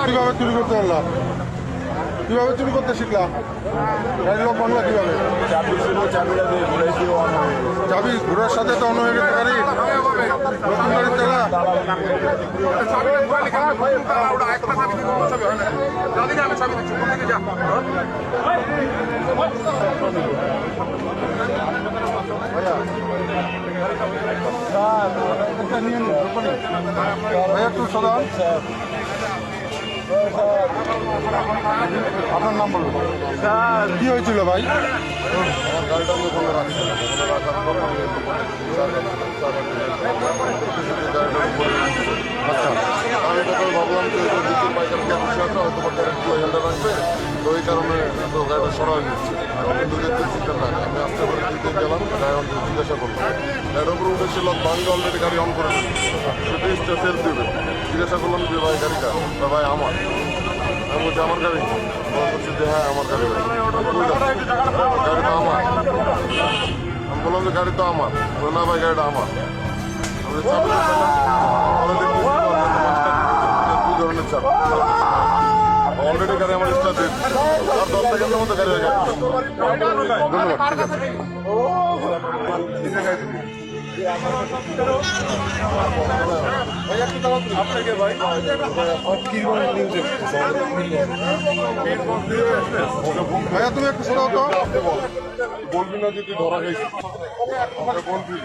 কিভাবে চুরি করতে পারলাম? কিভাবে চুরি করতে শিখলাম? গাড়ির লোক বাংলা কিভাবে? চাবি ঘোরার সাথে তো অন্য হয়ে গেছে গাড়ি, নতুন গাড়ি চালা। ভাইয়া একটু সদান, আপনার নাম বলুন। কি হয়েছিল ভাই? আমার গাড়িটা আমি ওখানে রাখছিলাম, ওখানে রাখার পর আমি আচ্ছা, আমি তখন ভাবলাম যে দ্বিতীয় বাইকের গ্যাস আছে হয়তো বা গাড়ি পুরো হ্যান্ডেল রাখবে, তো ওই কারণে তো গাড়িটা সরাই নিচ্ছে। কিন্তু দেখতেছি না, আমি আস্তে করে দিতে গেলাম, ড্রাইভারকে জিজ্ঞাসা করলাম, গাড়ির উপরে উঠেছিল ভাঙ্গে অলরেডি গাড়ি অন করে দিচ্ছে, সে সেল দেবে। জিজ্ঞাসা করলাম যে ভাই গাড়িটা, ভাই আমার। আমি বলছি আমার গাড়ি, বলছি যে হ্যাঁ আমার গাড়ি, গাড়িটা আমার। আমি বললাম যে গাড়ি তো আমার, না ভাই গাড়িটা আমার। আমি চাবি দুই ধরনের চাপ, অলরেডি গাড়ি আমার স্টার্ট দিয়েছে, আর 10 সেকেন্ডের মধ্যে গাড়ি হয়ে গেছে। ধন্যবাদ, ঠিক আছে। আপনাকে ভাই ভাইয়া তুমি একটু শোনাও তো। বলবি না যে তুই ধরা গেছিস, বলবি।